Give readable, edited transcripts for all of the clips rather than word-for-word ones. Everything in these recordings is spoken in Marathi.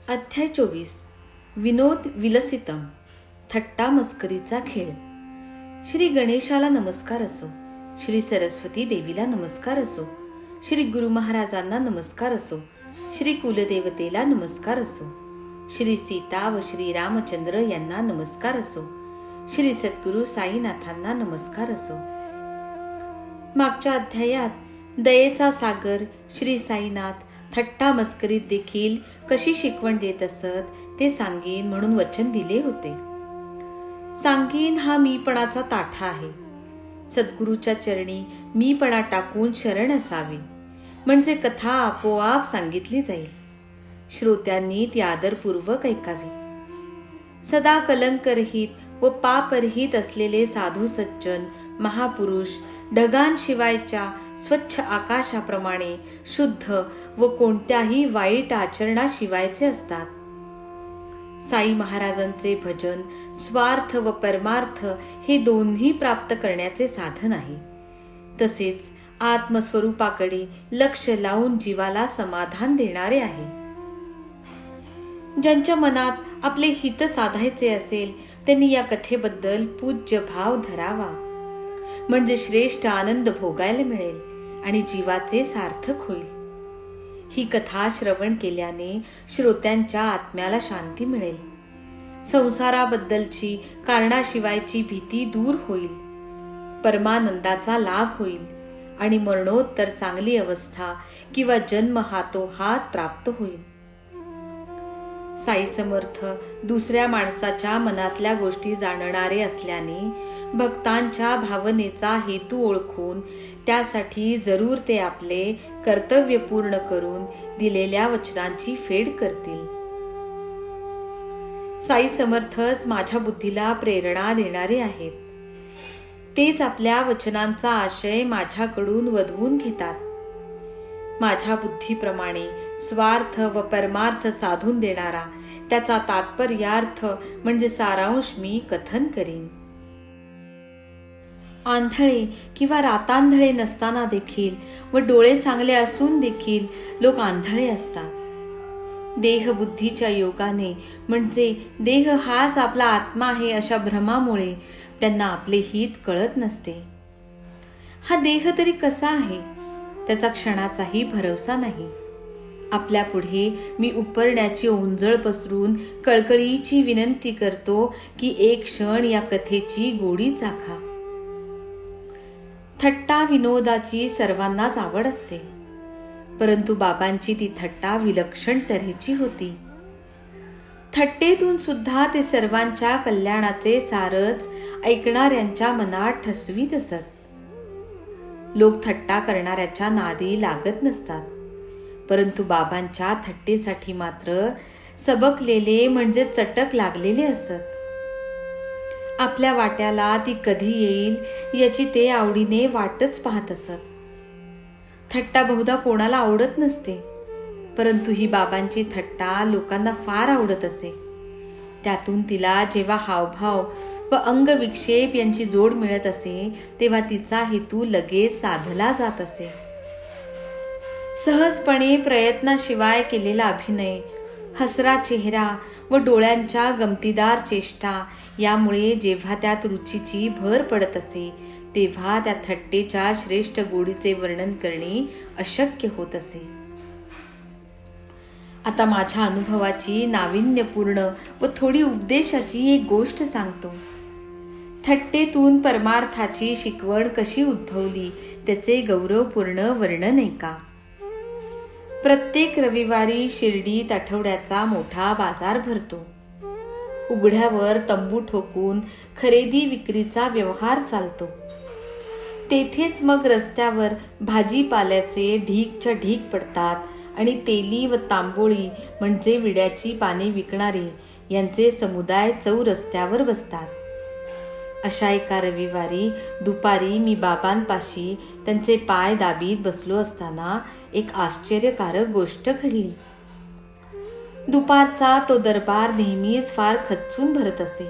अध्याय 24. विनोद विलसितम. थट्टा मस्करीचा खेळ. श्री गणेशाला नमस्कार असो, श्री सरस्वती देवीला नमस्कार असो, श्री गुरु महाराजांना नमस्कार असो, श्री कुलदेवतेला नमस्कार असो, श्री सीता व श्री रामचंद्र यांना नमस्कार असो, श्री सद्गुरु साईनाथांना नमस्कार असो. मागच्या अध्यायात दयेचा सागर श्री साईनाथ थट्टा मस्करीत देखील कशी शिकवण देत असत ते सांगेन म्हणून वचन दिले होते. सांगेन हा मीपणाचा ताठा आहे. सद्गुरूच्या चरणी मीपणा टाकून शरण असावी, म्हणजे कथा आपोआप सांगितली जाईल. श्रोत्यांनी ती आदरपूर्वक ऐकावी. सदा कलंकरहित व पापरहित असलेले साधू सज्जन महापुरुष ढगांशिवायच्या स्वच्छ आकाशाप्रमाणे शुद्ध व कोणत्याही वाईट आचरणाशिवायचे असतात. साई महाराजांचे भजन स्वार्थ व परमार्थ हे दोन्ही प्राप्त करण्याचे साधन आहे. तसेच आत्मस्वरूपाकडे लक्ष लावून जीवाला समाधान देणारे आहे. ज्यांच्या मनात आपले हित साधायचे असेल त्यांनी या कथेबद्दल पूज्य भाव धरावा, म्हणजे श्रेष्ठ आनंद भोगायला मिळेल आणि जीवाचे सार्थक होईल. ही कथा श्रवण केल्याने श्रोत्यांच्या आत्म्याला शांती मिळेल. संसाराबद्दलची कारणाशिवायची भीती दूर होईल. परमानंदाचा लाभ होईल आणि मरणोत्तर चांगली अवस्था किंवा जन्म हातोहात प्राप्त होईल. साई समर्थ दुसऱ्या माणसाच्या मनातल्या गोष्टी जाणणारे असल्याने भक्तांच्या भावनेचा हेतू ओळखून त्यासाठी जरूर ते आपले कर्तव्य पूर्ण करून दिलेल्या वचनांची फेड करतील. साई समर्थच माझ्या बुद्धीला प्रेरणा देणारे आहेत. तेच आपल्या वचनांचा आशय माझ्याकडून वधवून घेतात. माझ्या बुद्धीप्रमाणे स्वार्थ व परमार्थ साधून देणारा त्याचा तात्पर्यार्थ म्हणजे सारांश मी कथन करीन. आंधळे किंवा रातांधळे नसताना देखील व डोळे चांगले असून देखील लोक आंधळे असतात. देहबुद्धीच्या योगाने म्हणजे देह हाच आपला आत्मा आहे अशा भ्रमामुळे त्यांना आपले हित कळत नसते. हा देह तरी कसा आहे त्याचा क्षणाचाही भरवसा नाही. आपल्या पुढे मी उपरण्याची ओंजळ पसरून कळकळीची विनंती करतो की एक क्षण या कथेची गोडी चाखा. थट्टा विनोदाची सर्वांनाच आवड असते, परंतु बाबांची ती थट्टा विलक्षण तऱ्हेची होती. थट्टेतून सुद्धा ते सर्वांच्या कल्याणाचे सारच ऐकणाऱ्यांच्या मनात ठसवीत असत. लोक थट्टा करणाऱ्याच्या नादी लागत नसतात, परंतु बाबांच्या थट्टेसाठी मात्र सबकलेले म्हणजे चटक लागलेले असत. आपल्या वाट्याला ती कधी येईल याची ते आवडीने वाटच पाहत असत. थट्टा बहुधा कोणाला आवडत नसते, परंतु ही बाबांची थट्टा लोकांना फार आवडत असे. त्यातून तिला जेव्हा हावभाव व अंगविक्षेप यांची जोड मिळत असे तेव्हा तिचा हेतू लगेच साधला जात असे. सहजपणे प्रयत्नाशिवाय केलेला अभिनय, हसरा चेहरा व डोळ्यांच्या गमतीदार चेष्टा यामुळे जेव्हा त्यात रुचीची भर पडत असे तेव्हा त्या थट्टेच्या श्रेष्ठ गोडीचे वर्णन करणे अशक्य होत असे. आता माझ्या अनुभवाची नाविन्यपूर्ण व थोडी उपदेशाची एक गोष्ट सांगतो. थट्टेतून परमार्थाची शिकवण कशी उद्भवली त्याचे गौरवपूर्ण वर्णन ऐका. प्रत्येक रविवारी शिर्डीत आठवड्याचा मोठा बाजार भरतो. उघड्यावर तंबू ठोकून खरेदी विक्रीचा व्यवहार चालतो. तेथेच मग रस्त्यावर भाजीपाल्याचे ढीकच्या ढीक पडतात आणि तेली व तांबोळी म्हणजे विड्याची पाने विकणारे यांचे समुदाय चौरस्त्यावर बसतात. अशा एका रविवारी दुपारी मी बाबांपाशी त्यांचे पाय दाबीत बसलो असताना एक आश्चर्यकारक गोष्ट घडली. दुपारचा तो दरबार नेहमीच फार खच्चून भरत असे.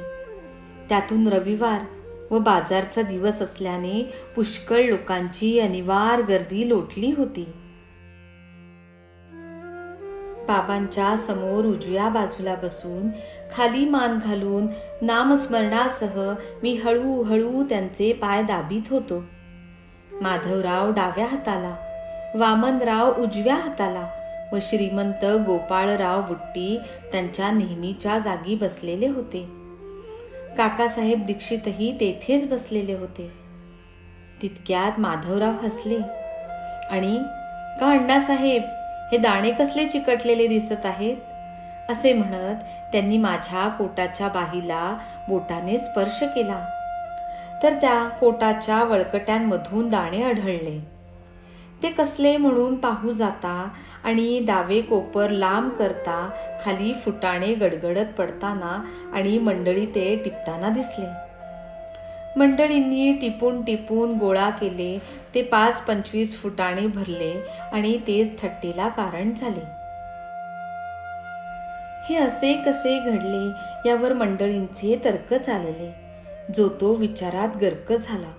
त्यातून रविवार व बाजारचा दिवस असल्याने पुष्कळ लोकांची अनिवार्य गर्दी लोटली होती. बाबांच्या समोर उजव्या बाजूला बसून खाली मान घालून नामस्मरणासह मी हळूहळू त्यांचे पाय दाबीत होतो. माधवराव डाव्या हाताला, वामनराव उजव्या हाताला व श्रीमंत गोपाळराव बुट्टी त्यांच्या नेहमीच्या जागी बसलेले होते. काकासाहेब दीक्षितही तेथेच बसलेले होते. तितक्यात माधवराव हसले आणि "का अण्णासाहेब, हे दाणे कसले चिकटलेले दिसत आहेत?" असे म्हणत त्यांनी माझ्या कोटाच्या बाहीला बोटाने स्पर्श केला. तर त्या कोटाच्या वळकट्यांमधून दाणे आढळले. ते कसले म्हणून पाहू जाता आणि डावे कोपर लांब करता खाली फुटाणे गडगडत पडताना आणि मंडळी ते टिपताना दिसले. मंडळींनी टिपून टिपून गोळा केले ते 5-25 फुटाणे भरले आणि तेच थट्टेला कारण झाले. हे असे कसे घडले यावर मंडळींचे तर्क चालले. जो तो विचारात गर्क झाला.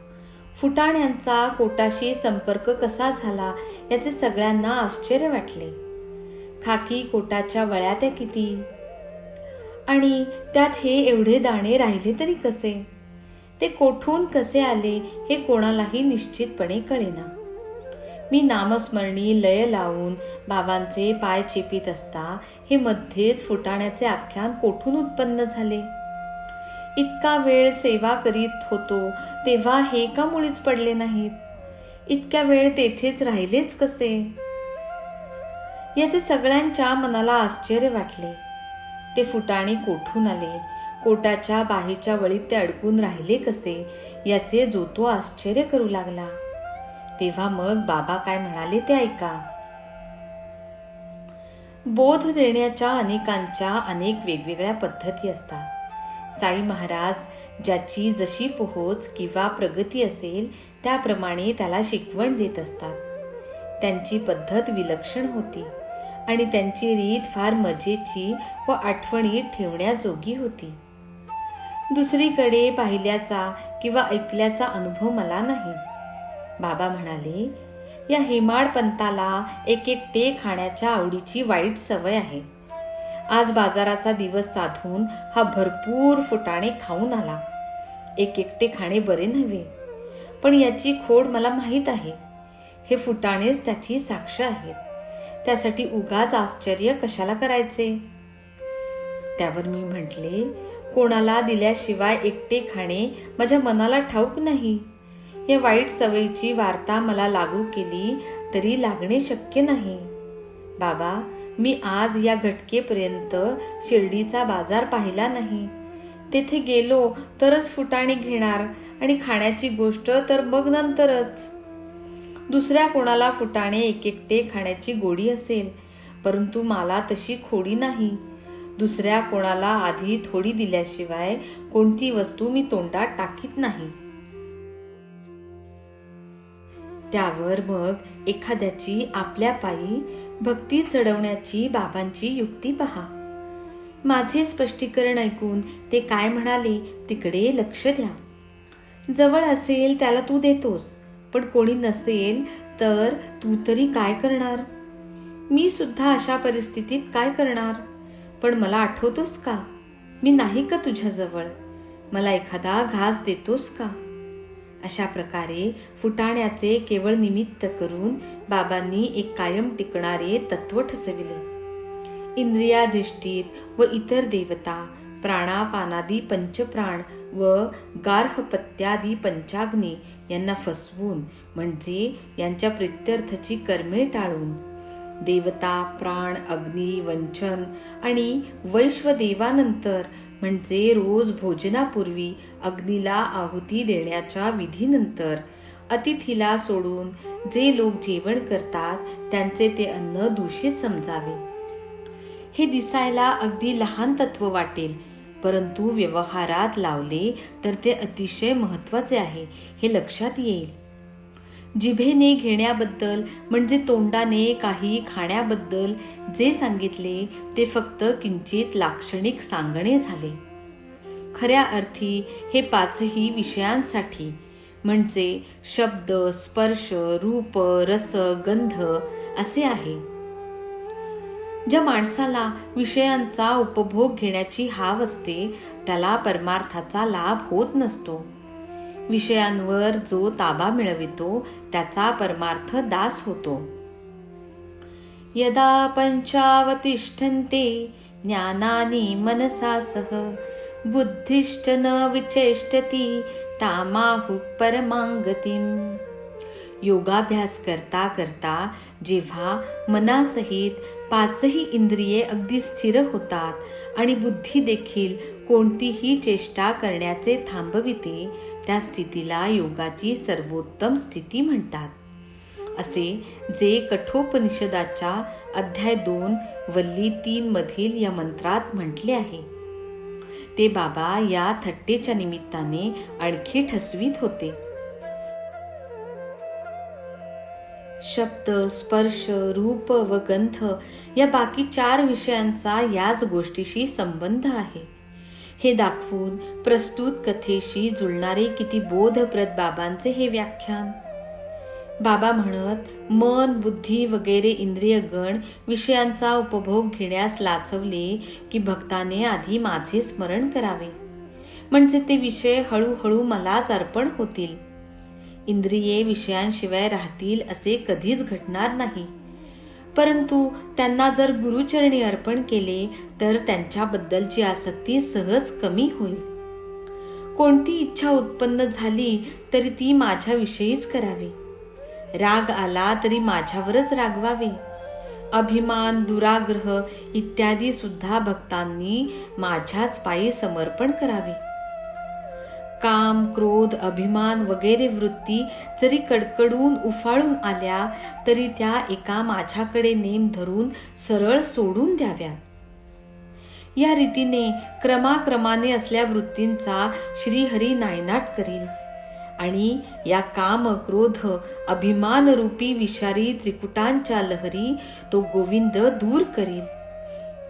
फुटाण्यांचा कोटाशी संपर्क कसा झाला याचे सगळ्यांना आश्चर्य वाटले. खाकी कोटाच्या वळ्या त्या किती, आणि त्यात हे एवढे दाणे राहिले तरी कसे? ते कोठून कसे आले हे कोणालाही निश्चितपणे कळेना. मी नामस्मरणी लय लावून बाबांचे पाय चेपीत असता हे मध्येच फुटाण्याचे आख्यान कोठून उत्पन्न झाले? इतका वेळ सेवा करीत होतो तेव्हा हे का मुळीच पडले नाहीत? इतक्या वेळ तेथेच राहिलेच कसे? याचे सगळ्यांच्या मनाला आश्चर्य वाटले. ते फुटाणे कोठून आले, कोटाच्या बाहीच्या वळीत ते अडकून राहिले कसे याचे जो तो आश्चर्य करू लागला. तेव्हा मग बाबा काय म्हणाले ते ऐका. बोध देण्याच्या अनेकांच्या अनेक वेगवेगळ्या पद्धती असतात. साई महाराज ज्याची जशी पोहोच किंवा प्रगती असेल त्याप्रमाणे त्याला शिकवण देत असतात. त्यांची पद्धत विलक्षण होती आणि त्यांची रीत फार मजेची व आठवणीत ठेवण्याजोगी होती. दुसरीकडे पाहिल्याचा किंवा ऐकल्याचा अनुभव मला नाही. बाबा म्हणाले, या हेमाड पंताला एक एकटे खाण्याच्या आवडीची वाईट सवय आहे. आज बाजाराचा दिवस साधून हा भरपूर फुटाणे खाऊन आला. एक एकटे खाणे बरे नव्हे, पण याची खोड मला माहीत आहे. हे फुटाणेच त्याची साक्ष आहेत. त्यासाठी उगाच आश्चर्य कशाला करायचे? त्यावर मी म्हटले, कोणाला दिल्याशिवाय एकटे खाणे माझ्या मनाला ठाऊक नाही. या वाईट सवयीची वार्ता मला लागू केली तरी लागणे शक्य नाही. बाबा, मी आज या घटकेपर्यंत शिर्डीचा बाजार पाहिला नाही. तेथे गेलो तरच फुटाणे घेणार आणि खाण्याची गोष्ट तर मग नंतरच. दुसऱ्या कोणाला फुटाणे एक एकटे खाण्याची गोडी असेल, परंतु मला तशी खोडी नाही. दुसऱ्या कोणाला आधी थोडी दिल्याशिवाय कोणती वस्तू मी तोंडात टाकीत नाही. त्यावर मग एखाद्याची आपल्या पायी भक्ती चढवण्याची बाबांची युक्ती पहा. माझे स्पष्टीकरण ऐकून ते काय म्हणाले तिकडे लक्ष द्या. जवळ असेल त्याला तू देतोस, पण कोणी नसेल तर तू तरी काय करणार? मी सुद्धा अशा परिस्थितीत काय करणार? पण मला आठवतोस का? मी नाही का तुझ्याजवळ? मला एखादा घास देतोस का? अशा प्रकारे फुटाण्याचे केवळ निमित्त करून बाबांनी एक कायम टिकणारे तत्व ठसविले. इंद्रियाधिष्ठित व इतर देवता, प्राणापानादी पंचप्राण व गार्हपत्यादी पंचाग्नी यांना फसवून म्हणजे यांच्या प्रित्यर्थाची कर्मे टाळून देवता, प्राण, अग्नी, वंचन आणि वैश्वदेवानंतर म्हणजे रोज भोजनापूर्वी अग्नीला आहुती देण्याच्या विधीनंतर अतिथीला सोडून जे लोक जेवण करतात त्यांचे ते अन्न दूषित समजावे. हे दिसायला अगदी लहान तत्व वाटेल, परंतु व्यवहारात लावले तर ते अतिशय महत्वाचे आहे हे लक्षात येईल. जिभेने घेण्याबद्दल म्हणजे तोंडाने काही खाण्याबद्दल जे सांगितले ते फक्त किंचित लाक्षणिक सांगणे झाले. खऱ्या अर्थी हे पाचही विषयांसाठी म्हणजे शब्द, स्पर्श, रूप, रस, गंध असे आहे. ज्या माणसाला विषयांचा उपभोग घेण्याची हाव असते त्याला परमार्थाचा लाभ होत नसतो. विषयांवर जो ताबा मिळवितो त्याचा परमार्थ दास होतो. यदा पंचावतिष्ठन्ते ज्ञानानि मनसा सह बुद्धिश्च न विचेष्टती तामाहु परमांगतीम. योगाभ्यास करता करता जेव्हा मनासहित पाचही इंद्रिये अगदी स्थिर होतात आणि बुद्धी देखील कोणतीही चेष्टा करण्याचे थांबविते, त्या स्थितीला योगाची सर्वोत्तम स्थिती म्हणतात. असे जे कठोपनिषदाच्या अध्याय 2 वल्ली 3 मधील या मंत्रात म्हटले आहे, ते बाबा या थट्टेच्या निमित्ताने आणखी ठसवीत होते. शब्द, स्पर्श, रूप व गंध या बाकी 4 विषयांचा याच गोष्टीशी संबंध आहे हे दाखवून प्रस्तुत कथेशी जुळणारे किती बोधप्रद बाबांचे हे व्याख्यान. बाबा म्हणत, मन, बुद्धी वगैरे इंद्रियगण विषयांचा उपभोग घेण्यास लाचवले की भक्ताने आधी माझे स्मरण करावे, म्हणजे ते विषय हळूहळू मलाच अर्पण होतील. इंद्रिये विषयांशिवाय राहतील असे कधीच घडणार नाही, परंतु त्यांना जर गुरुचरणी अर्पण केले तर त्यांच्याबद्दलची आसक्ती सहज कमी होईल. कोणती इच्छा उत्पन्न झाली तरी ती माझ्याविषयीच करावी. राग आला तरी माझ्यावरच रागवावे. अभिमान, दुराग्रह इत्यादी सुद्धा भक्तांनी माझ्याच पायी समर्पण करावे. काम, क्रोध, अभिमान वगैरे वृत्ती जरी कडकडून उफाळून आल्या तरी त्या एका माझ्याकडे नेम धरून सरळ सोडून द्याव्यात. या रीतीने क्रमाक्रमाने असल्या वृत्तींचा श्रीहरी नायनाट करील आणि या काम, क्रोध, अभिमान रूपी विषारी त्रिकुटांच्या लहरी तो गोविंद दूर करील.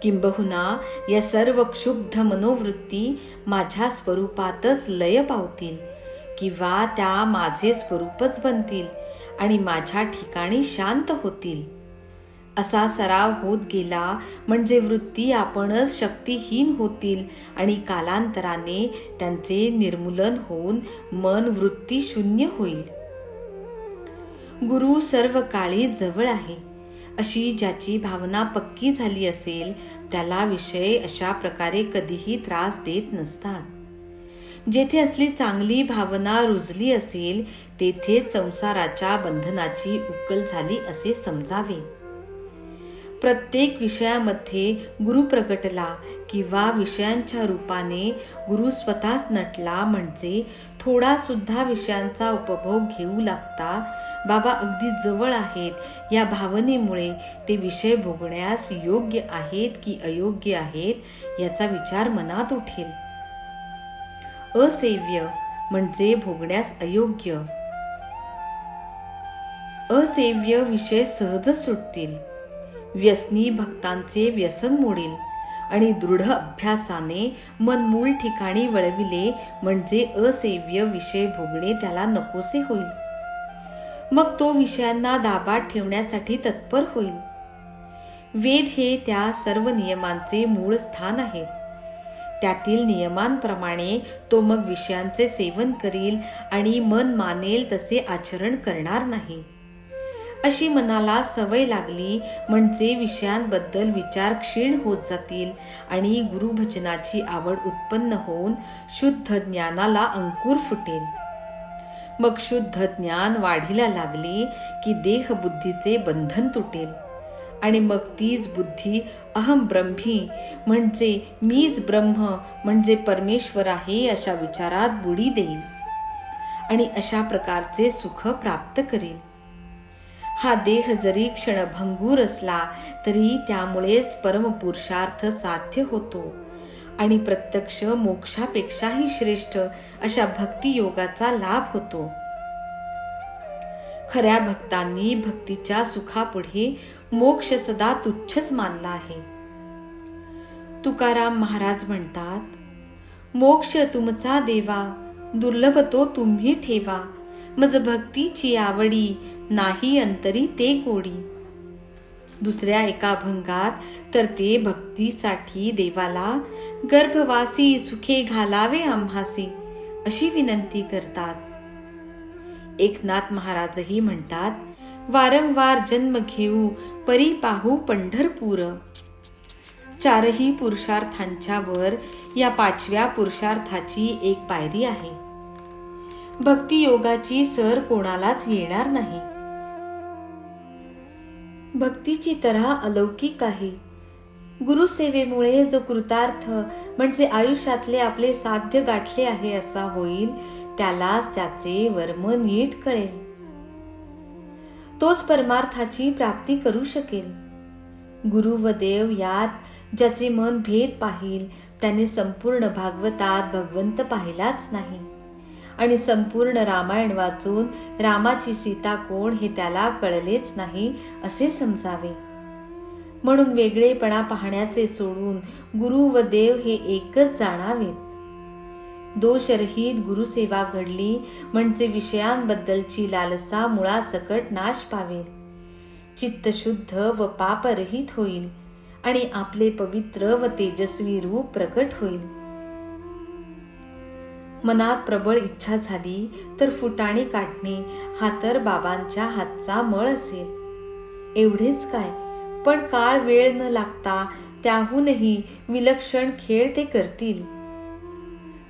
किंबहुना या सर्व क्षुब्ध मनोवृत्ती माझ्या स्वरूपातच लय पावतील किंवा त्या माझे स्वरूपच बनतील आणि माझ्या ठिकाणी शांत होतील. असा सराव होत गेला म्हणजे वृत्ती आपणच शक्तिहीन होतील आणि कालांतराने त्यांचे निर्मूलन होऊन मन वृत्ती शून्य होईल. गुरु सर्व काळी जवळ आहे अशी ज्याची भावना पक्की झाली असेल त्याला विषय अशा प्रकारे कधीही त्रास देत नसतात. जेथे असली चांगली भावना रुजली असेल तेथे संसाराच्या बंधनाची उकल झाली असे समजावे. प्रत्येक विषयामध्ये गुरु प्रगटला किंवा विषयांच्या रूपाने गुरु स्वतःच नटला म्हणजे थोडा सुद्धा विषयांचा उपभोग घेऊ लागता बाबा अगदी जवळ आहेत या भावनेमुळे ते विषय भोगण्यास योग्य आहेत की अयोग्य आहेत याचा विचार मनात उठेल. असेव्य म्हणजे भोगण्यास अयोग्य. असेव्य विषय सहजच सुटतील. व्यसनी भक्तांचे व्यसन मोडेल आणि दृढ अभ्यासाने मन मूळ ठिकाणी वळविले म्हणजे असेव्य विषय भोगणे त्याला नकोसे होईल. मग तो विषयांना दाबात ठेवण्यासाठी तत्पर होईल. वेद हे त्या सर्व नियमांचे मूळ स्थान आहे. त्यातील नियमांप्रमाणे तो मग विषयांचे सेवन करील आणि मन मानेल तसे आचरण करणार नाही. अशी मनाला सवय लागली म्हणजे विषयांबद्दल विचार क्षीण होत जातील आणि गुरुभजनाची आवड उत्पन्न होऊन शुद्ध ज्ञानाला अंकुर फुटेल. मग शुद्ध ज्ञान वाढीला लागले की देहबुद्धीचे बंधन तुटेल आणि मग तीच बुद्धी अहम ब्रह्मी म्हणजे मीच ब्रह्म म्हणजे परमेश्वर आहे अशा विचारात बुडी देईल आणि अशा प्रकारचे सुख प्राप्त करील. हा देह जरी क्षणभंगूर असला तरी त्यामुळेच परमपुरुषार्थ साध्य होतो आणि प्रत्यक्ष मोक्षापेक्षाही श्रेष्ठ अशा भक्तियोगाचा लाभ होतो. खऱ्या भक्तांनी भक्तीच्या सुखापुढे मोक्ष सदा तुच्छच मानला आहे. तुकाराम महाराज म्हणतात, मोक्ष तुमचा देवा दुर्लभ तो तुम्ही ठेवा, मज भक्तीची आवडी नाही अंतरी ते कोडी. दुसऱ्या एका अभंगात तर ते भक्तीसाठी देवाला गर्भवासी सुखे घालावे आम्हासी अशी विनंती करतात. एकनाथ महाराजही म्हणतात, वारंवार जन्म घेऊ परी पाहू पंढरपूर. चारही पुरुषार्थांच्या वर या पाचव्या पुरुषार्थाची एक पायरी आहे. भक्ती योगाची सर कोणालाच येणार नाही. भक्तीची तऱ्हा अलौकिक आहे. गुरुसेवेमुळे जो कृतार्थ म्हणजे आयुष्यातले आपले साध्य गाठले आहे असा होईल, त्यालाच त्याचे वर्म नीट कळेल. तोच परमार्थाची प्राप्ती करू शकेल. गुरु व देव यात ज्याचे मन भेद पाहिल त्याने संपूर्ण भागवतात भगवंत पाहिलाच नाही आणि संपूर्ण रामायण वाचून रामाची सीता कोण हे त्याला कळलेच नाही असे समजावे. म्हणून वेगळेपणा पाहण्याचे सोडून गुरु व देव हे एकच जाणावेत. दोषरहित गुरुसेवा घडली म्हणजे विषयांबद्दलची लालसा मुळासकट नाश पावेल. चित्त शुद्ध व पापरहित होईल आणि आपले पवित्र व तेजस्वी रूप प्रकट होईल. मनात प्रबळ इच्छा झाली तर फुटाणे काढणे हा तर बाबांच्या हातचा मळ असेल. एवढेच काय, पण काळ वेळ न लागता त्याहूनही विलक्षण खेळ ते करतील.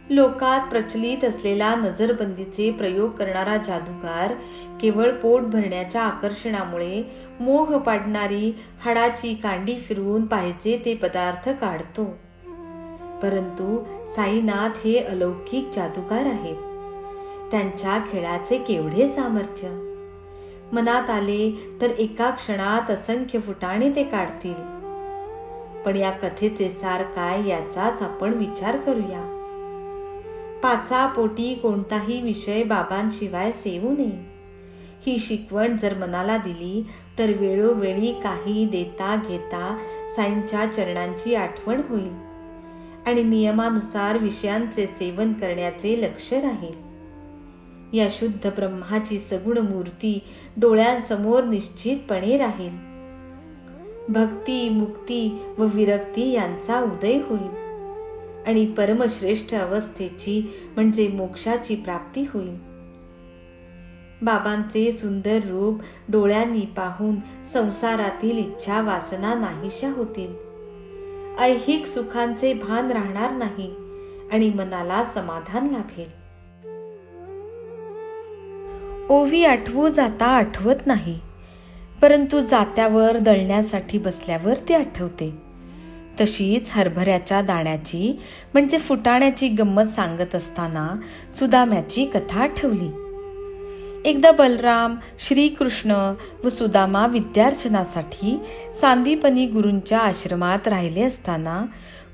लोकात प्रचलित असलेला नजरबंदीचे प्रयोग करणारा जादूगार केवळ पोट भरण्याच्या आकर्षणामुळे मोह पाडणारी हाडाची कांडी फिरवून पाहिजे ते पदार्थ काढतो. परंतु साईनाथ हे अलौकिक जादूगार आहेत. त्यांच्या खेळाचे केवढे सामर्थ्य! मनात आले तर एका क्षणात असंख्य फुटाणे ते काढतील. पण या कथेचे सार काय याचाच आपण विचार करूया. पाचापोटी कोणताही विषय बाबांशिवाय सेवू नये. ही शिकवण जर मनाला दिली तर वेळोवेळी काही देता घेता साईंच्या चरणांची आठवण होईल आणि नियमानुसार विषयांचे सेवन करण्याचे लक्ष राहील. या शुद्ध ब्रह्माची सगुण मूर्ती डोळ्यांसमोर निश्चितपणे राहील. भक्ती, मुक्ती व विरक्ती यांचा उदय होईल आणि परमश्रेष्ठ अवस्थेची म्हणजे मोक्षाची प्राप्ती होईल. बाबांचे सुंदर रूप डोळ्यांनी पाहून संसारातील इच्छा वासना नाहीशा होतील. ऐहिक सुखांचे भान राहणार नाही आणि मनाला समाधान लाभेल. ओवी आठवू जाता आठवत नाही, परंतु जात्यावर दळण्यासाठी बसल्यावर ती आठवते. तशीच हरभऱ्याच्या दाण्याची म्हणजे फुटाण्याची गंमत सांगत असताना सुदाम्याची कथा आठवली. एकदा बलराम, श्रीकृष्ण व सुदामा विद्यार्चनासाठी सांदीपनी गुरूंच्या आश्रमात राहिले असताना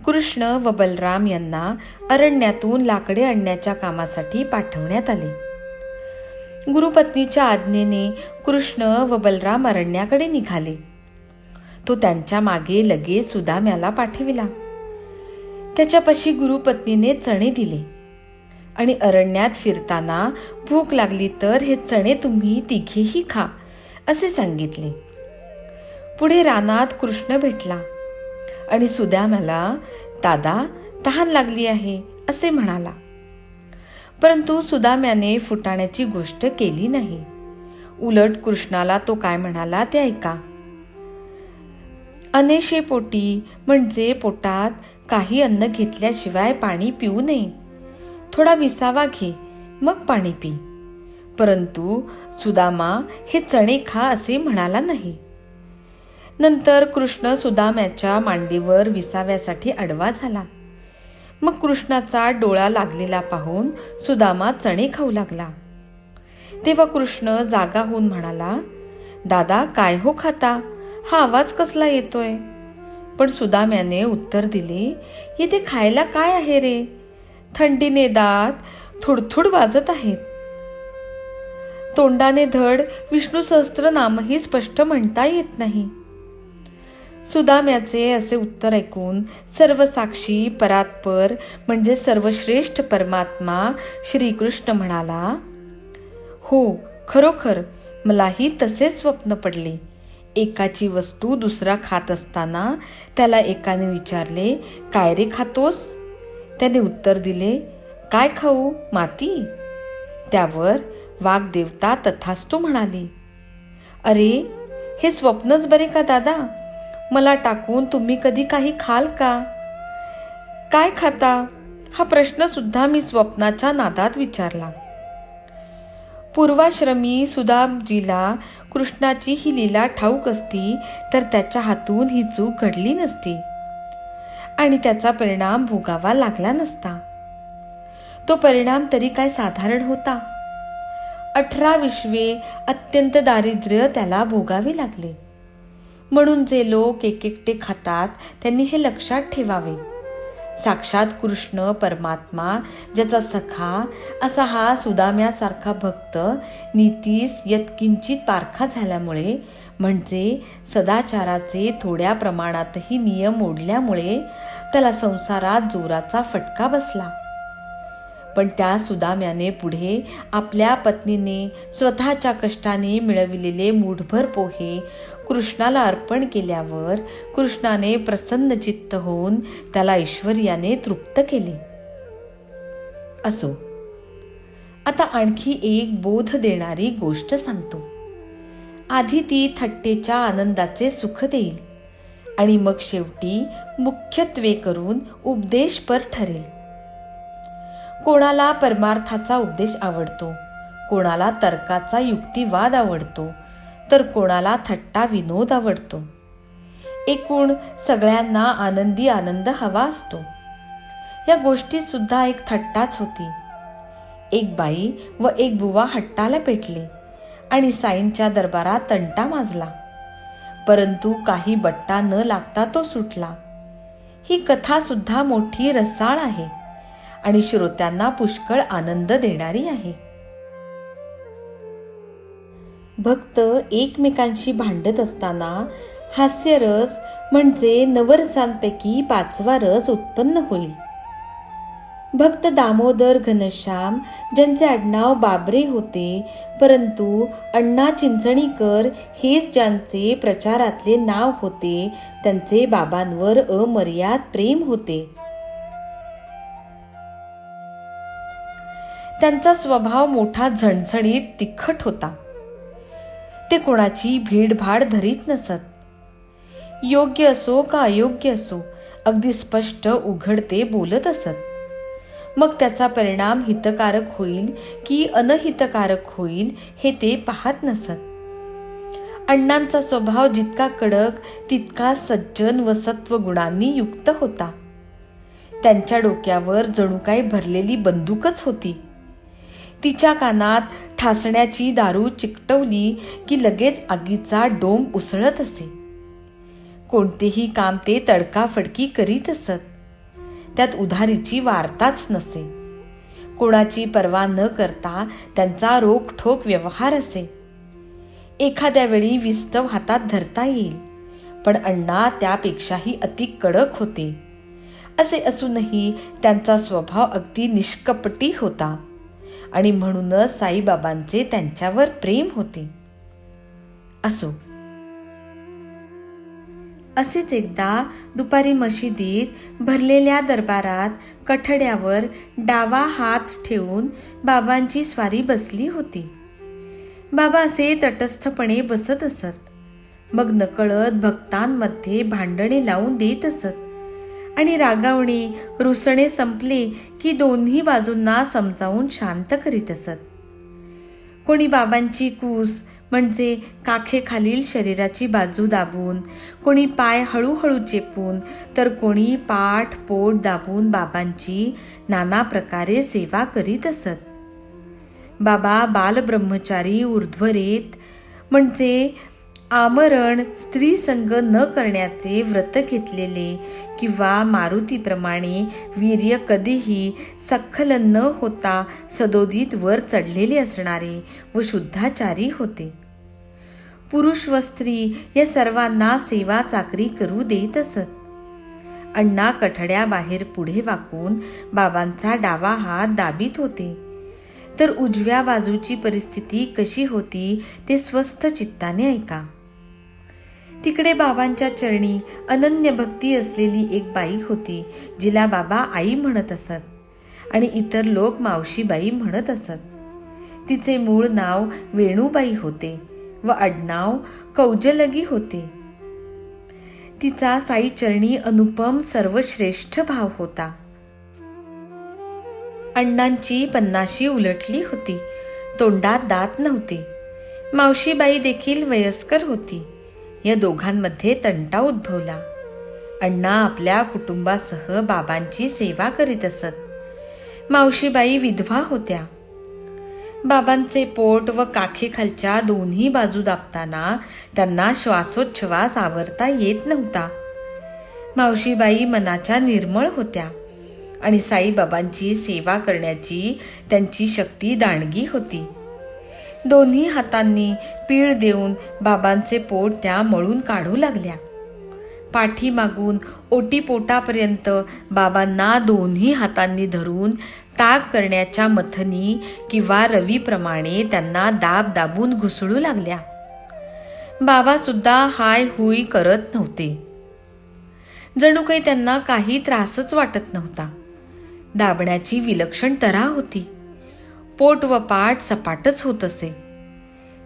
कृष्ण व बलराम यांना अरण्यातून लाकडे आणण्याच्या कामासाठी पाठवण्यात आले. गुरुपत्नीच्या आज्ञेने कृष्ण व बलराम अरण्याकडे निघाले. तो त्यांच्या मागे लगेच सुदाम्याला पाठविला. त्याच्यापाशी गुरुपत्नीने चणे दिले आणि अरण्यात फिरताना भूक लागली तर हे चणे तुम्ही तिघेही खा असे सांगितले. पुढे रानात कृष्ण भेटला आणि सुदाम्याला दादा तहान लागली आहे असे म्हणाला. परंतु सुदाम्याने फुटाण्याची गोष्ट केली नाही. उलट कृष्णाला तो काय म्हणाला ते ऐका. अनेशेपोटी म्हणजे पोटात काही अन्न घेतल्याशिवाय पाणी पिऊ नये. थोडा विसावा घे मग पाणी पी. परंतु सुदामा हे चणे खा असे म्हणाला नाही. नंतर कृष्ण सुदाम्याच्या मांडीवर विसाव्यासाठी आडवा झाला. मग कृष्णाचा डोळा लागलेला पाहून सुदामा चणे खाऊ लागला. तेव्हा कृष्ण जागा होऊन म्हणाला, दादा काय हो खाता, हा आवाज कसला येतोय? पण सुदाम्याने उत्तर दिले, येथे खायला काय आहे रे? थंडीने दात थुडथुड वाजत आहेत. तोंडाने धड विष्णू सहस्त्र नामही स्पष्ट म्हणता येत नाही. सुदाम्याचे असे उत्तर ऐकून सर्व साक्षी परात्पर म्हणजे सर्वश्रेष्ठ परमात्मा श्रीकृष्ण म्हणाला, हो खरोखर मलाही तसेच स्वप्न पडले. एकाची वस्तू दुसरा खात असताना त्याला एकाने विचारले, काय रे खातोस? त्याने उत्तर दिले, काय खाऊ, माती? त्यावर वाघदेवता तथास्तु म्हणाली, अरे हे स्वप्नच बरे का दादा? मला टाकून तुम्ही कधी काही खाल का? काय खाता? हा प्रश्न सुद्धा मी स्वप्नाच्या नादात विचारला. पूर्वाश्रमी सुदामजीला कृष्णाची ही लीला ठाऊक असती तर त्याच्या हातून ही चूक घडली नसती आणि त्याचा परिणाम भोगावा लागला नसता. तो परिणाम तरी काय साधारण होता. 18 विश्वे अत्यंत दारिद्र्य त्याला भोगावे लागले. म्हणून जे लोक एकेकटे खातात त्यांनी हे लक्षात ठेवावे. साक्षात कृष्ण परमात्मा ज्याचा सखा असा हा सुदाम्यासारखा भक्त नीतीस यत्किंचित पारखा झाल्यामुळे, म्हणजे सदाचाराचे थोड्या प्रमाणातही नियम मोडल्यामुळे त्याला संसारात जोराचा फटका बसला. पण त्या सुदाम्याने पुढे आपल्या पत्नीने स्वतःच्या कष्टाने मिळविलेले मूठभर पोहे कृष्णाला अर्पण केल्यावर कृष्णाने प्रसन्नचित्त होऊन त्याला ऐश्वर्याने तृप्त केले. असो, आता आणखी एक बोध देणारी गोष्ट सांगतो. आधी ती थट्टेच्या आनंदाचे सुख देईल आणि मग शेवटी मुख्यत्वे करून उपदेशपर ठरेल. कोणाला परमार्थाचा उपदेश आवडतो, कोणाला तर्काचा युक्तिवाद आवडतो, तर कोणाला थट्टा विनोद आवडतो. एकूण सगळ्यांना आनंदी आनंद हवा असतो. या गोष्टीत सुद्धा एक थट्टाच होती. एक बाई व एक बुवा हट्टाला पेटले आणि साईंच्या दरबारात तंटा माजला, परंतु काही बट्टा न लागता तो सुटला. ही कथा सुद्धा मोठी रसाळ आहे आणि श्रोत्यांना पुष्कळ आनंद देणारी आहे. भक्त एकमेकांशी भांडत असताना हास्यरस म्हणजे नवरसांपैकी 5वा रस उत्पन्न होईल. भक्त दामोदर घनश्याम ज्यांचे आडनाव बाबरे होते, परंतु अण्णा चिंचणीकर हेच ज्यांचे प्रचारातले नाव होते, त्यांचे बाबांवर अमर्याद प्रेम होते. त्यांचा स्वभाव मोठा झणझणीत तिखट होता. ते कोणाची भीडभाड धरीत नसत. योग्य असो का अयोग्य असो अगदी स्पष्ट उघड ते बोलत असत. मग त्याचा परिणाम हितकारक होईल की अनहितकारक होईल हे ते पाहत नसत. अण्णांचा स्वभाव जितका कडक तितका सज्जन व सत्व गुणांनी युक्त होता. त्यांच्या डोक्यावर जणू काही भरलेली बंदूकच होती. तिच्या कानात ठासण्याची दारू चिकटवली की लगेच आगीचा डोंब उसळत असे. कोणतेही काम ते तडकाफडकी करीत असत. त्यात उधारीची वार्ताच नसे. कोणाची पर्वा न करता त्यांचा रोखठोक व्यवहार असे. एखाद्या वेळी विस्तव हातात धरता येईल, पण अण्णा त्यापेक्षाही अति कडक होते. असे असूनही त्यांचा स्वभाव अगदी निष्कपटी होता आणि म्हणूनच साईबाबांचे त्यांच्यावर प्रेम होते. असो, असेच एकदा दुपारी मशिदीत भरलेल्या दरबारात कठड्यावर डावा हात ठेवून बाबांची स्वारी बसली होती. बाबा असे तटस्थपणे बसत असत. मग नकळत भक्तांमध्ये भांडणे लावून देत असत आणि रागावणे रुसणे संपले की दोन्ही बाजूंना समजावून शांत करीत असत. कोणी बाबांची कूस म्हणजे काखेखालील शरीराची बाजू दाबून, कोणी पाय हळूहळू चेपून, तर कोणी पाठ पोट दाबून बाबांची नाना प्रकारे सेवा करीत असत. बाबा बालब्रह्मचारी ऊर्ध्वरेत म्हणजे आमरण स्त्री संग न करण्याचे व्रत घेतलेले किंवा मारुतीप्रमाणे वीर्य कधीही सखल न होता सदोदित वर चढलेले असणारे व शुद्धाचारी होते. पुरुष व स्त्री या सर्वांना सेवा चाकरी करू देत असत. अण्णा कठड्याबाहेर पुढे वाकून बाबांचा डावा हात दाबीत होते, तर उजव्या बाजूची परिस्थिती कशी होती ते स्वस्थ चित्ताने ऐका. तिकडे बाबांच्या चरणी अनन्य भक्ती असलेली एक बाई होती, जिला बाबा आई म्हणत असत आणि इतर लोक मावशीबाई म्हणत असत. तिचे मूळ नाव वेणूबाई होते व आडनाव कौजलगी होते. तिचा साई चरणी अनुपम सर्वश्रेष्ठ भाव होता. अण्णांची 50 उलटली होती. तोंडात दात नव्हते. मावशीबाई देखील वयस्कर होती. या दोघांमध्ये तंटा उद्भवला. अण्णा आपल्या कुटुंबासह बाबांची सेवा करीत असत. मावशीबाई विधवा होत्या. बाबांचे पोट व काखेखालच्या दोन्ही बाजू दाबताना त्यांना श्वासोच्छ्वास आवरता येत नव्हता. मावशीबाई मनाच्या निर्मळ होत्या आणि साईबाबांची सेवा करण्याची त्यांची शक्ती दांडगी होती. दोन्ही हातांनी पीळ देऊन बाबांचे पोट त्या मळून काढू लागल्या. पाठीमागून ओटीपोटापर्यंत बाबांना दोन्ही हातांनी धरून ताक करण्याच्या मथनी किंवा रवीप्रमाणे त्यांना दाब दाबून घुसळू लागल्या. बाबा सुद्धा हाय हुई करत नव्हते. जणू काही त्यांना काही त्रासच वाटत नव्हता. दाबण्याची विलक्षण तऱ्हा होती. पोट व पाठ सपाटच होत असे.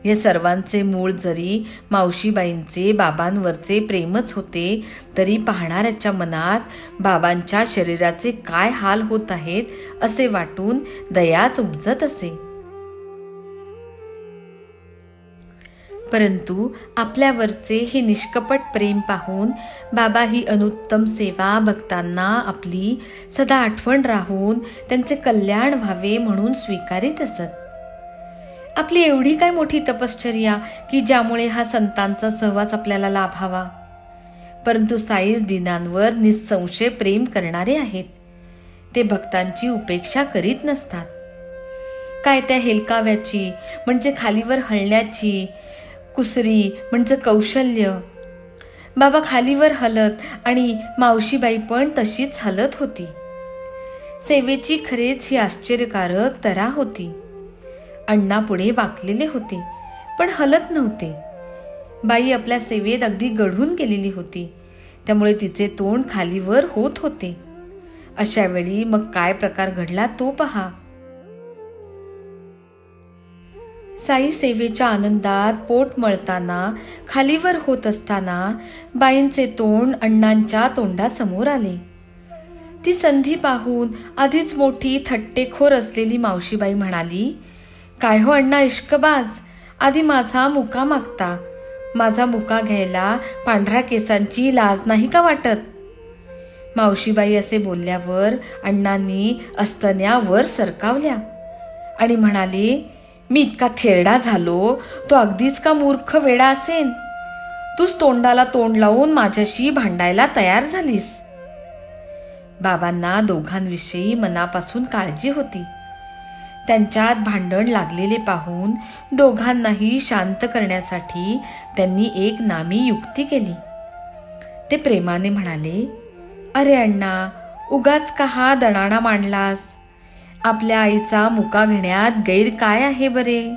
या सर्वांचे मूळ जरी मावशीबाईंचे बाबांवरचे प्रेमच होते, तरी पाहणाऱ्याच्या मनात बाबांच्या शरीराचे काय हाल होत आहेत असे वाटून दयाच उपजत असे. परंतु आपल्यावरचे हे निष्कपट प्रेम पाहून बाबा ही अनुत्तम सेवा भक्तांना आपली सदा आठवण राहून त्यांचे कल्याण व्हावे म्हणून स्वीकारित असत. आपली एवढी काय मोठी तपश्चर्या की ज्यामुळे हा संतांचा सहवास आपल्याला लाभावा. परंतु साईच दिनांवर निसंशय प्रेम करणारे आहेत. ते भक्तांची उपेक्षा करीत नसतात. काय त्या हेलकाव्याची म्हणजे खालीवर हलण्याची, कुसरी म्हणजे कौशल्य. बाबा खालीवर हलत आणि मावशीबाई पण तशीच हलत होती. सेवेची खरेच ही आश्चर्यकारक तऱ्हा होती. अण्णा पुढे वाकलेले होते पण हलत नव्हते. बाई आपल्या सेवेत अगदी गढून गेलेली होती, त्यामुळे तिचे तोंड खालीवर होत होते. अशा वेळी मग काय प्रकार घडला तो पहा. साई सेवेच्या आनंदात पोट मळताना खालीवर होत असताना बाईंचे तोंड अण्णांच्या तोंडासमोर आले. ती संधी पाहून आधीच मोठी थट्टेखोर असलेली मावशीबाई म्हणाली, काय हो अण्णा इश्कबाज, आधी माझा मुका मागता. माझा मुका घ्यायला पांढऱ्या केसांची लाज नाही का वाटत? मावशीबाई असे बोलल्यावर अण्णांनी अस्तन्या वर सरकावल्या आणि म्हणाले, मी इतका थेरडा झालो तो अगदीच का मूर्ख वेडा असेन? तूच तोंडाला तोंड लावून माझ्याशी भांडायला तयार झालीस. बाबांना दोघांविषयी मनापासून काळजी होती. त्यांच्यात भांडण लागलेले पाहून दोघांनाही शांत करण्यासाठी त्यांनी एक नामी युक्ती केली. ते प्रेमाने म्हणाले, अरे अण्णा, उगाच का हा दणाणा मांडलास? आपल्या आईचा मुका घेण्यात गैर काय आहे बरे?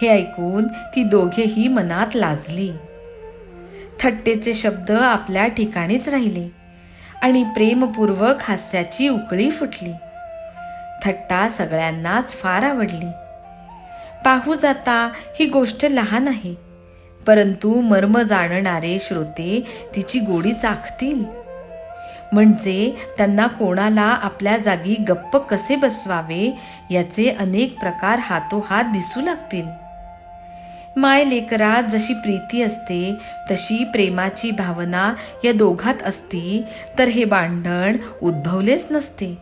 हे ऐकून ती दोघेही मनात लाजली. थट्टेचे शब्द आपल्या ठिकाणीच राहिले आणि प्रेमपूर्वक हास्याची उकळी फुटली. थट्टा सगळ्यांनाच फार आवडली. पाहू जाता ही गोष्ट लहान आहे, परंतु मर्म जाणणारे श्रोते तिची गोडी चाखतील. म्हणजे त्यांना कोणाला आपल्या जागी गप्प कसे बसवावे याचे अनेक प्रकार हातोहात दिसू लागतील. माय लेकरात जशी प्रीती असते तशी प्रेमाची भावना या दोघात असती तर हे भांडण उद्भवलेच नसते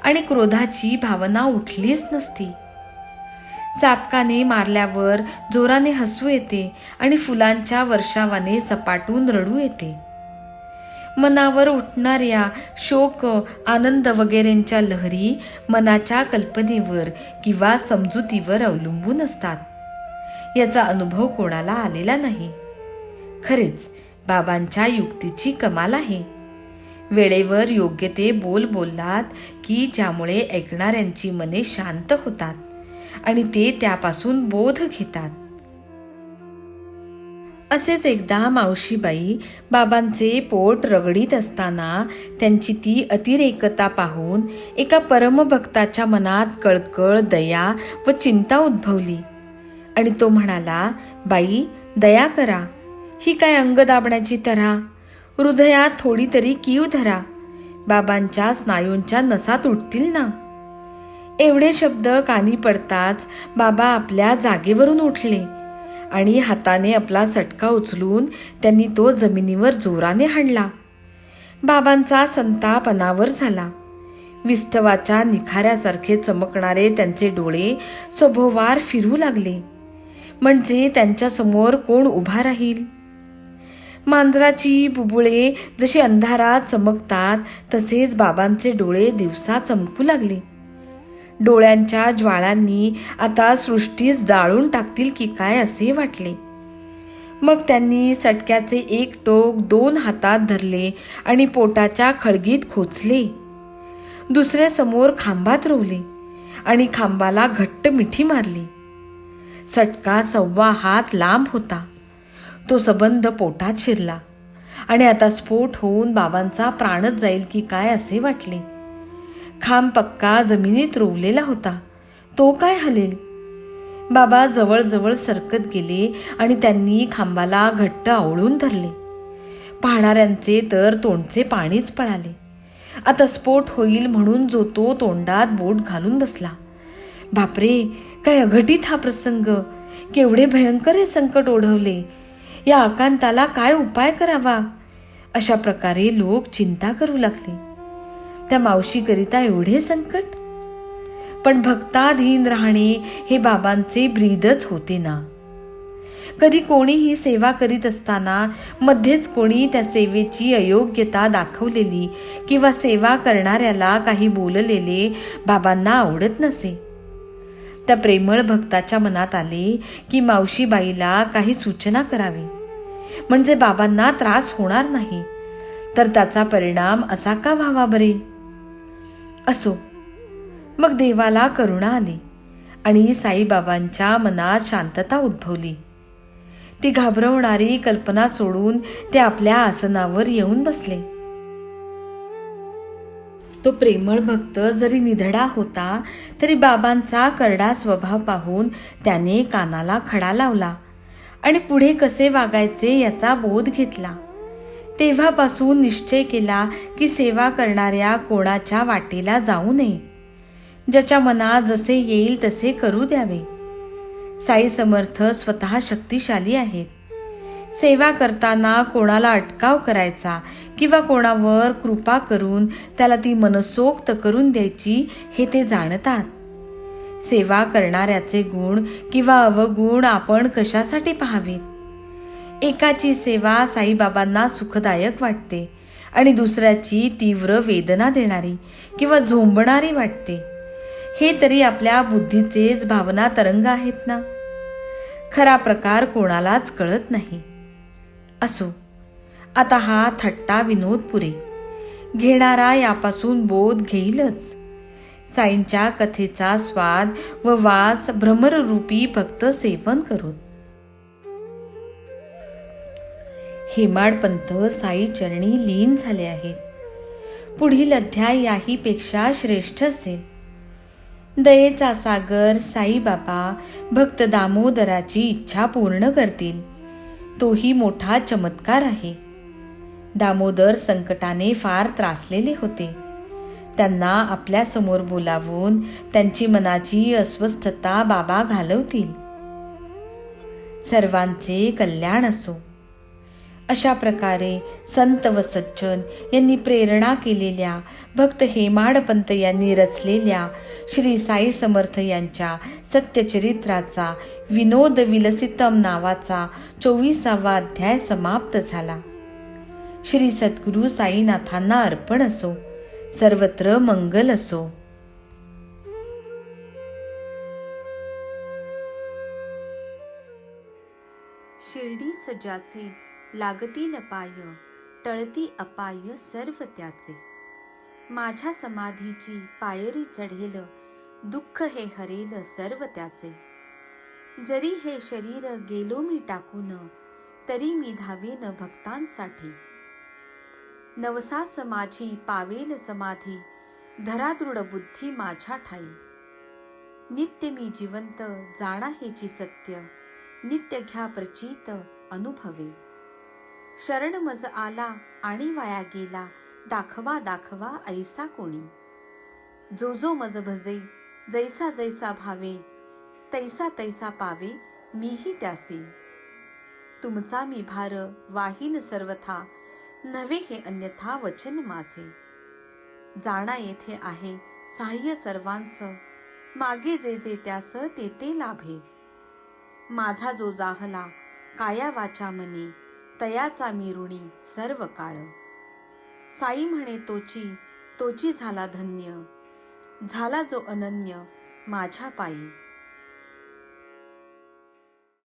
आणि क्रोधाची भावना उठलीच नसती. चापकाने मारल्यावर जोराने हसू येते आणि फुलांच्या वर्षावाने सपाटून रडू येते. मनावर उठणाऱ्या शोक, आनंद वगैरेंच्या लहरी मनाच्या कल्पनेवर किंवा समजुतीवर अवलंबून असतात. याचा अनुभव कोणाला आलेला नाही. खरेच बाबांच्या युक्तीची कमाल आहे. वेळेवर योग्य ते बोल बोललात की ज्यामुळे ऐकणाऱ्यांची मने शांत होतात आणि ते त्यापासून बोध घेतात. असेच एकदा मावशीबाई बाबांचे पोट रगडीत असताना त्यांची ती अतिरेकता पाहून एका परमभक्ताच्या मनात कळकळ, दया व चिंता उद्भवली आणि तो म्हणाला, बाई, दया करा. ही काय अंग दाबण्याची तऱ्हा? हृदयात थोडी तरी कीव धरा. बाबांच्या स्नायूंच्या नसा तुटतील ना. एवढे शब्द कानी पडताच बाबा आपल्या जागेवरून उठले आणि हाताने आपला सटका उचलून त्यांनी तो जमिनीवर जोराने हाणला. बाबांचा संताप अनावर झाला. विस्तवाच्या निखाऱ्यासारखे चमकणारे त्यांचे डोळे सभोवार फिरू लागले. म्हणजे त्यांच्यासमोर कोण उभा राहील? मांजराची बुबुळे जशी अंधारात चमकतात तसेच बाबांचे डोळे दिवसा चमकू लागले. डोळ्यांच्या ज्वाळांनी आता सृष्टीच जाळून टाकतील की काय असे वाटले. मग त्यांनी सटक्याचे एक टोक 2 हातात धरले आणि पोटाच्या खळगीत खोचले. दुसरे समोर खांबात रोवले आणि खांबाला घट्ट मिठी मारली. सटका 1.25 हात लांब होता. तो सबंध पोटात शिरला आणि आता स्फोट होऊन बाबांचा प्राणच जाईल की काय असे वाटले. खांब पक्का जमिनीत रोवलेला होता. तो काय हलेल? बाबा जवळजवळ सरकत गेले आणि त्यांनी खांबाला घट्ट आवळून धरले. पाहणाऱ्यांचे तर तोंडचे पाणीच पळाले. आता स्फोट होईल म्हणून जो तो तोंडात बोट घालून बसला. बापरे, काय अघटित हा प्रसंग! केवढे भयंकर हे संकट ओढवले. या आकांताला काय उपाय करावा? अशा प्रकारे लोक चिंता करू लागले. त्या मावशीकरिता एवढे संकट? पण भक्ताधीन राहणे हे बाबांचे ब्रीदच होते ना. कधी कोणीही सेवा करीत असताना मध्येच कोणी त्या सेवेची अयोग्यता दाखवलेली किंवा सेवा करणाऱ्याला काही बोललेले बाबांना आवडत नसे. त्या प्रेमळ भक्ताच्या मनात आले की मावशीबाईला काही सूचना करावी, म्हणजे बाबांना त्रास होणार नाही. तर त्याचा परिणाम असा का व्हावा बरे? असो. मग देवाला करुणा आली आणि साईबाबांच्या मनात शांतता उद्भवली. ती घाबरवणारी कल्पना सोडून ते आपल्या आसनावर येऊन बसले. तो प्रेमळ भक्त जरी निधडा होता तरी बाबांचा करडा स्वभाव पाहून त्याने कानाला खडा लावला आणि पुढे कसे वागायचे याचा बोध घेतला. तेव्हापासून निश्चय केला की सेवा करणाऱ्या कोणाच्या वाटेला जाऊ नये. ज्याच्या मनात जसे येईल तसे करू द्यावे. साई समर्थ स्वतः शक्तिशाली आहेत. सेवा करताना कोणाला अटकाव करायचा किंवा कोणावर कृपा करून त्याला ती मनसोक्त करून द्यायची हे ते जाणतात. सेवा करणाऱ्याचे गुण किंवा अवगुण आपण कशासाठी पाहावेत? एकाची सेवा साईबाबांना सुखदायक वाटते आणि दुसऱ्याची तीव्र वेदना देणारी किंवा झोंबणारी वाटते. हे तरी आपल्या बुद्धीचेच भावना तरंग आहेत ना. खरा प्रकार कोणालाच कळत नाही. असो, आता हा थट्टा विनोद पुरे. घेणारा यापासून बोध घेईलच. साईंच्या कथेचा स्वाद व वास भ्रमररूपी फक्त सेवन करू. हेमाडपंत साई चरणी लीन झाले आहेत. पुढील अध्याय याही पेक्षा श्रेष्ठ असेल. दयेचा सागर साईबाबा भक्त दामोदराची इच्छा पूर्ण करतील. तोही मोठा चमत्कार आहे. दामोदर संकटाने फार त्रासलेले होते. त्यांना आपल्या समोर बोलावून त्यांची मनाची अस्वस्थता बाबा घालवतील. सर्वांचे कल्याण असो. अशा प्रकारे संत व सज्जन यांनी प्रेरणा केलेल्या भक्त हेमाडपंत यांनी रचलेल्या श्री साई समर्थ यांच्या सत्यचरित्राचा विनोद विलसितम नावाचा 24वा अध्याय समाप्त झाला. श्री सद्गुरु साईनाथांना अर्पण असो. सर्वत्र मंगल असो. शिर्डी सजाचे लागतील पाय, टळती अपाय सर्व त्याचे. माझ्या समाधीची पायरी चढेल, दुःख हे हरेल सर्व त्याचे. जरी हे शरीर गेलो मी टाकून, तरी मी धावेन भक्तांसाठी. नवसास माझी पावेल समाधी, धरा दृढ बुद्धी माझ्या ठाई. नित्य मी जिवंत जाणा हेची सत्य, नित्य घ्या प्रचित अनुभवे. शरण मज आला आणि वाया गेला, दाखवा दाखवा ऐसा कोणी. जो जो मज भजे जैसा जैसा भावे, तैसा तैसा पावे मीही त्यासी. तुमचा मी भार वाहीन सर्वथा, नव्हे हे अन्यथा वचन माझे. जाणा येथे आहे सहाय्य सर्वांचं, मागे जे जे त्यास ते ते लाभे. माझा जो जाहला काया वाचा मनी, तयाचा मी ऋणी सर्व काळ. साई म्हणे तोची तोची झाला धन्य, झाला जो अनन्य माझ्या पायी.